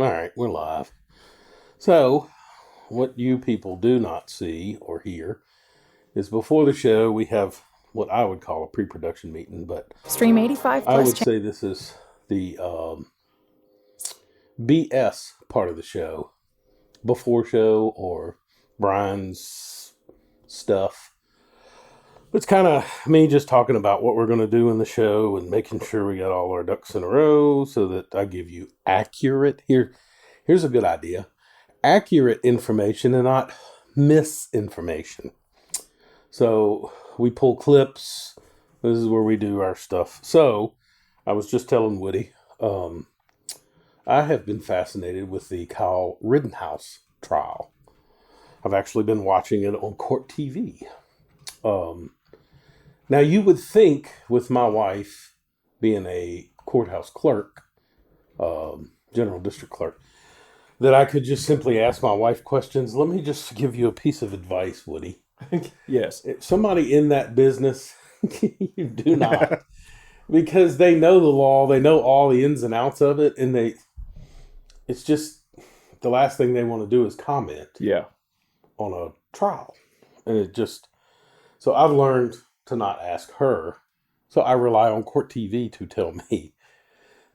All right, we're live. So, what you people do not see or hear is before the show, we have what I would call a pre production meeting, but Stream 85 I plus. would say this is the BS part of the show, before show or Brian's stuff. It's kind of me just talking about what we're going to do in the show and making sure we got all our ducks in a row so that I give you accurate. Here's a good idea: accurate information and not misinformation. So we pull clips. This is where we do our stuff. So I was just telling Woody, I have been fascinated with the Kyle Rittenhouse trial. I've actually been watching it on Court TV. Now, you would think, with my wife being a courthouse clerk, general district clerk, that I could just simply ask my wife questions. Let me just give you a piece of advice, Woody. Yes. If somebody in that business, you do not. Because they know the law, they know all the ins and outs of it, and it's just the last thing they want to do is comment Yeah. on a trial. And so I've learned to not ask her. So I rely on Court TV to tell me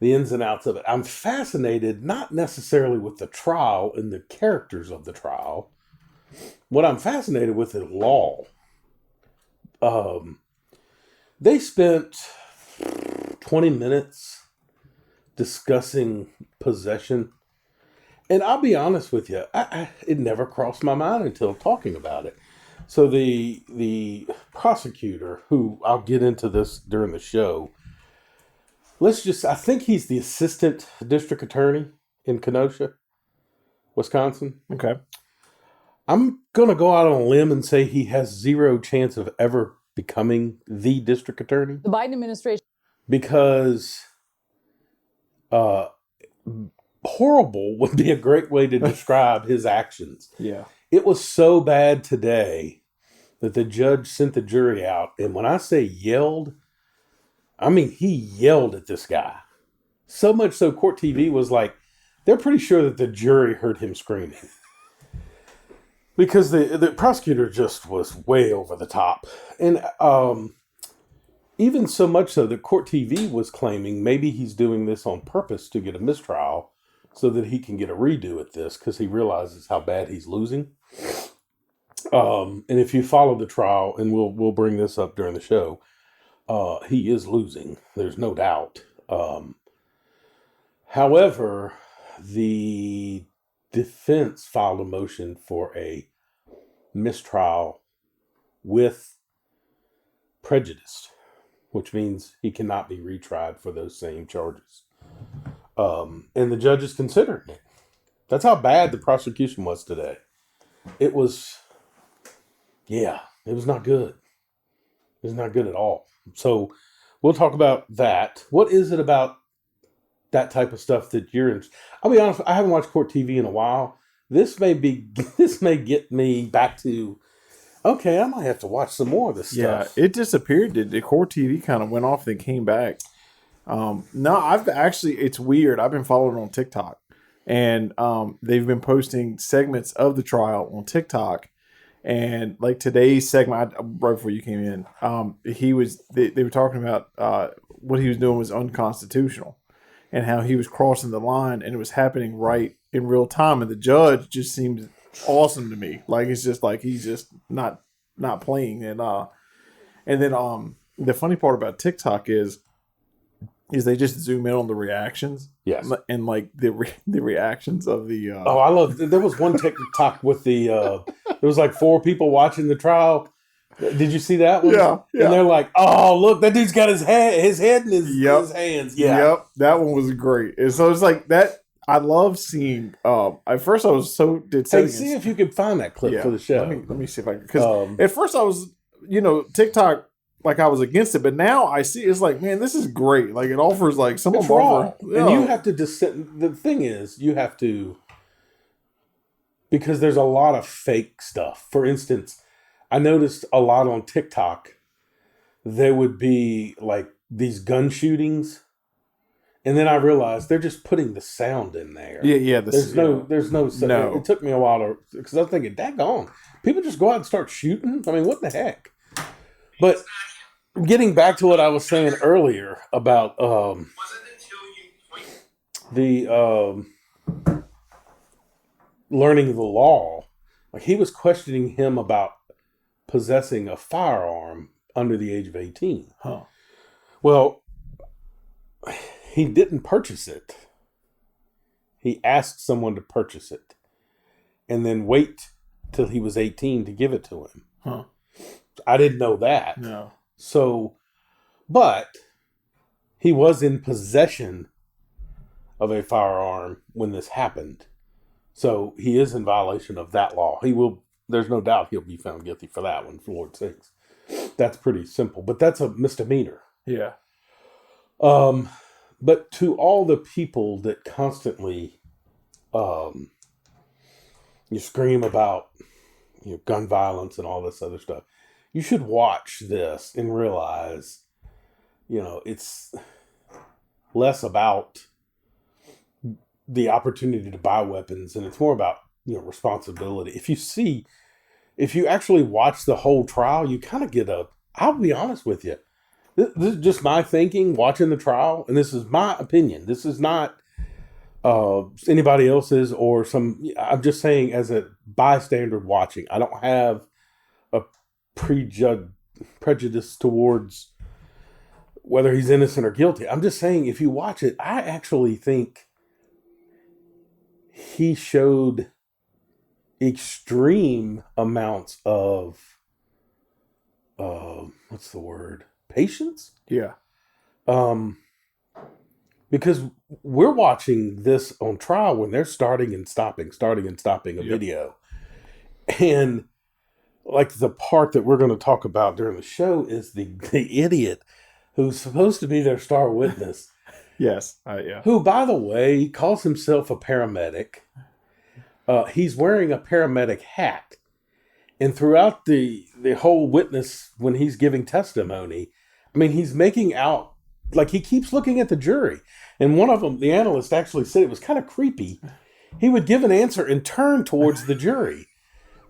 the ins and outs of it. I'm fascinated, not necessarily with the trial and the characters of the trial. What I'm fascinated with is law. They spent 20 minutes discussing possession. And I'll be honest with you, it never crossed my mind until talking about it. So the prosecutor, who I'll get into this during the show, I think he's the assistant district attorney in Kenosha, Wisconsin. Okay. I'm going to go out on a limb and say he has zero chance of ever becoming the district attorney. The Biden administration. Because horrible would be a great way to describe his actions. Yeah. It was so bad today that the judge sent the jury out. And when I say yelled, I mean he yelled at this guy. So much so Court TV was like, they're pretty sure that the jury heard him screaming. Because the prosecutor just was way over the top. And even so much so that Court TV was claiming maybe he's doing this on purpose to get a mistrial so that he can get a redo at this because he realizes how bad he's losing. And if you follow the trial, and we'll bring this up during the show, he is losing. There's no doubt. However, the defense filed a motion for a mistrial with prejudice, which means he cannot be retried for those same charges. And the judge is considering it. That's how bad the prosecution was today. It was not good. It was not good at all. So we'll talk about that. What is it about that type of stuff that you're in? I'll be honest, I haven't watched Court TV in a while. This may get me back to, okay, I might have to watch some more of this stuff. Yeah, it disappeared. The Core TV kind of went off and came back. No, I've actually, it's weird. I've been following on TikTok, and they've been posting segments of the trial on TikTok. And like today's segment, right before you came in, they were talking about what he was doing was unconstitutional, and how he was crossing the line, and it was happening right in real time. And the judge just seems awesome to me. Like it's just like he's just not playing. And then the funny part about TikTok is they just zoom in on the reactions. Yes. And like the reactions of the I love. There was one TikTok with there was like 4 people watching the trial. Did you see that one? Yeah. And they're like, "Oh, look, that dude's got his head in his his hands." Yeah. Yep, that one was great. And so it's like that. I love seeing. At first, I was so Hey, see if you can find that clip for the show. Let me see if I can. Because at first I was, TikTok, like I was against it, but now I see it's like, man, this is great. Like it offers like some It's raw. And you have to the thing is, you have to, because there's a lot of fake stuff. For instance, I noticed a lot on TikTok, there would be like these gun shootings, And then I realized they're just putting the sound in there. Yeah. There's no. No. It took me a while to, because I was thinking, daggone, people just go out and start shooting. I mean, what the heck? But getting back to what I was saying earlier about the learning the law, like he was questioning him about possessing a firearm under the age of 18. Huh. Well, he didn't purchase it. He asked someone to purchase it and then wait till he was 18 to give it to him. Huh. I didn't know that. No. So, but he was in possession of a firearm when this happened. So he is in violation of that law. There's no doubt he'll be found guilty for that one, for Lord's sakes. That's pretty simple, but that's a misdemeanor. Yeah. But to all the people that constantly you scream about gun violence and all this other stuff, you should watch this and realize, it's less about the opportunity to buy weapons and it's more about, responsibility. If you actually watch the whole trial, you kind of get I'll be honest with you. This is just my thinking watching the trial, and this is my opinion. This is not anybody else's or I'm just saying as a bystander watching. I don't have a prejudice towards whether he's innocent or guilty. I'm just saying if you watch it, I actually think he showed extreme amounts of what's the word? Patience? Yeah. Because we're watching this on trial when they're starting and stopping a video. And like the part that we're going to talk about during the show is the idiot who's supposed to be their star witness. Yes. Yeah. Who, by the way, calls himself a paramedic. He's wearing a paramedic hat. And throughout the whole witness, when he's giving testimony, I mean, he's making out, like he keeps looking at the jury. And one of them, the analyst actually said it was kind of creepy. He would give an answer and turn towards the jury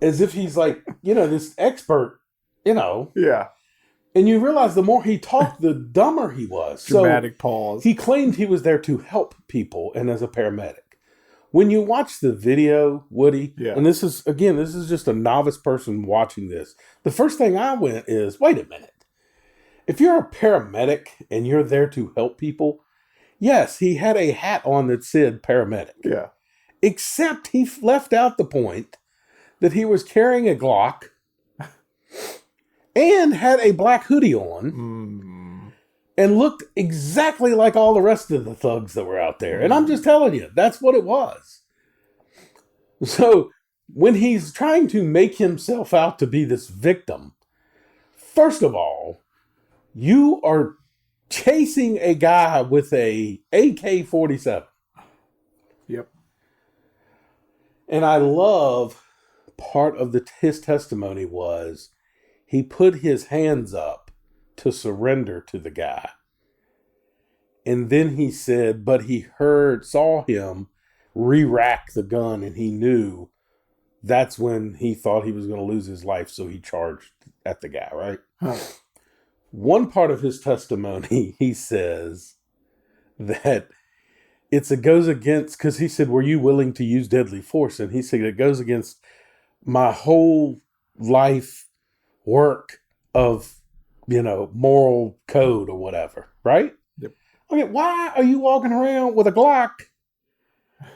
as if he's like, this expert, Yeah. And you realize the more he talked, the dumber he was. Dramatic pause. He claimed he was there to help people and as a paramedic. When you watch the video, Woody, and this is just a novice person watching this. The first thing I went is, wait a minute. If you're a paramedic and you're there to help people, yes, he had a hat on that said paramedic. Yeah. Except he left out the point that he was carrying a Glock and had a black hoodie on and looked exactly like all the rest of the thugs that were out there. And I'm just telling you, that's what it was. So when he's trying to make himself out to be this victim, first of all, you are chasing a guy with a AK-47. Yep. And I love part of his testimony was he put his hands up to surrender to the guy. And then he said, but he saw him re-rack the gun and he knew that's when he thought he was going to lose his life. So he charged at the guy, right? Huh. One part of his testimony, he says that it goes against, because he said, were you willing to use deadly force? And he said, it goes against my whole life work of, moral code or whatever, right? Yep. Okay, why are you walking around with a Glock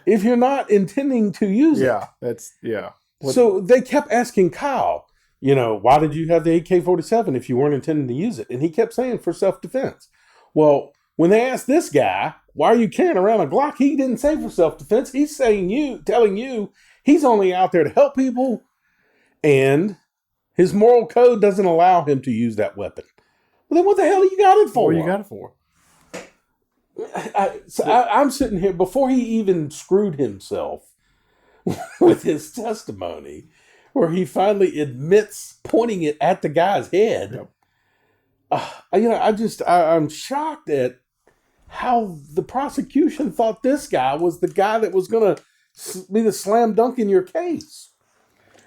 if you're not intending to use it? Yeah. So they kept asking Kyle, why did you have the AK-47 if you weren't intending to use it? And he kept saying for self-defense. Well, when they asked this guy, why are you carrying around a Glock? He didn't say for self-defense. He's telling you he's only out there to help people. And his moral code doesn't allow him to use that weapon. Well, then what the hell you got it for? What you got it for? I'm sitting here, before he even screwed himself with his testimony, where he finally admits pointing it at the guy's head. Yep. I'm shocked at how the prosecution thought this guy was the guy that was going to be the slam dunk in your case.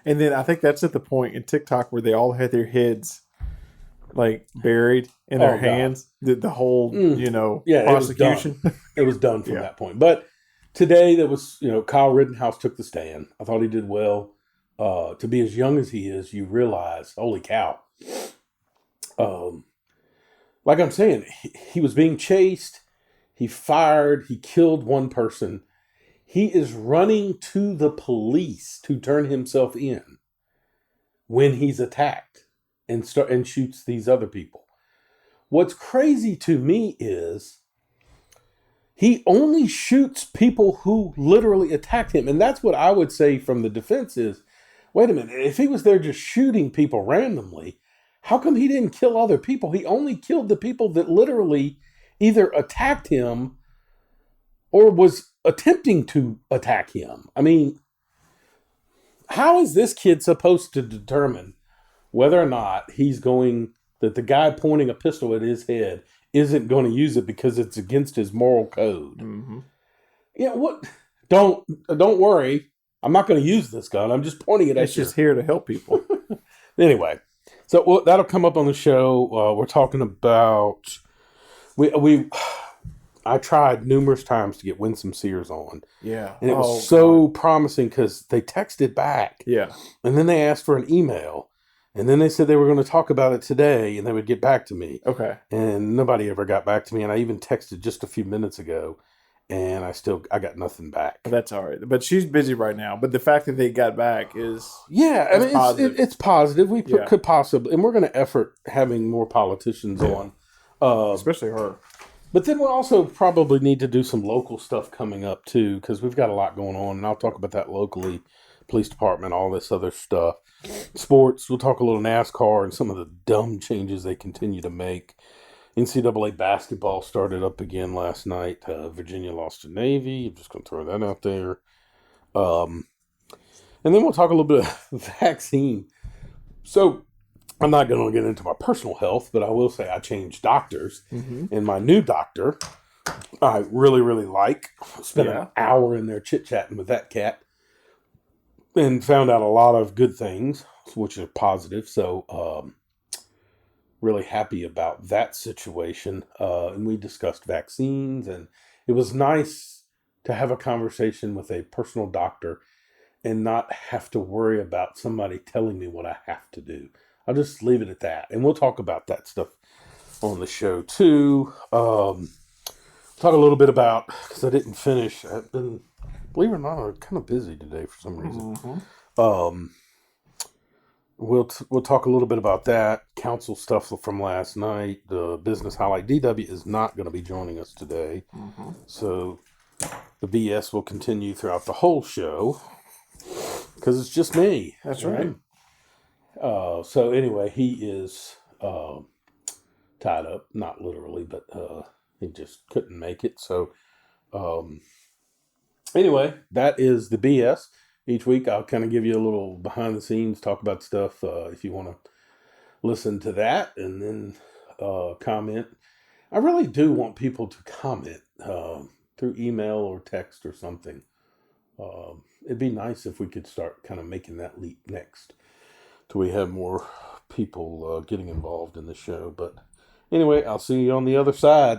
And then I think that's at the point in TikTok where they all had their heads like buried in their hands. The whole, prosecution. It was done from that point. But today there was, Kyle Rittenhouse took the stand. I thought he did well. To be as young as he is, you realize, holy cow. Like I'm saying, he was being chased. He fired. He killed one person. He is running to the police to turn himself in when he's attacked and shoots these other people. What's crazy to me is he only shoots people who literally attacked him. And that's what I would say from the defense is, wait a minute, if he was there just shooting people randomly, how come he didn't kill other people? He only killed the people that literally either attacked him or was attempting to attack him. I mean, how is this kid supposed to determine whether or not that the guy pointing a pistol at his head isn't going to use it because it's against his moral code? Mm-hmm. What? Don't worry. I'm not going to use this gun. I'm just pointing it at you. It's just here to help people. Anyway, so that'll come up on the show. We're talking about I tried numerous times to get Winsome Sears on. Yeah. And it was so promising because they texted back. Yeah. And then they asked for an email. And then they said they were going to talk about it today and they would get back to me. Okay. And nobody ever got back to me. And I even texted just a few minutes ago. And I got nothing back. That's all right. But she's busy right now. But the fact that they got back is positive. It's positive. We could possibly, and we're going to effort having more politicians on. Especially her. But then we'll also probably need to do some local stuff coming up too, because we've got a lot going on, and I'll talk about that locally. Police department, all this other stuff. Sports, we'll talk a little NASCAR and some of the dumb changes they continue to make. NCAA basketball started up again last night. Virginia lost to Navy. I'm just going to throw that out there. And then we'll talk a little bit of vaccine. So I'm not going to get into my personal health, but I will say I changed doctors. Mm-hmm. And my new doctor, I really, really like. Spent an hour in there chit-chatting with that cat. And found out a lot of good things, which are positive. So, really happy about that situation. And we discussed vaccines, and it was nice to have a conversation with a personal doctor and not have to worry about somebody telling me what I have to do. I'll just leave it at that. And we'll talk about that stuff on the show too. Talk a little bit about, because I didn't finish, I've been, believe it or not, I'm kind of busy today for some reason. Mm-hmm. We'll talk a little bit about that. Council stuff from last night. The business highlight. DW is not going to be joining us today. Mm-hmm. So the BS will continue throughout the whole show because it's just me. That's right. So anyway, he is tied up. Not literally, but he just couldn't make it. So anyway, that is the BS. Each week, I'll kind of give you a little behind the scenes, talk about stuff if you want to listen to that, and then comment. I really do want people to comment through email or text or something. It'd be nice if we could start kind of making that leap next, till we have more people getting involved in the show. But anyway, I'll see you on the other side.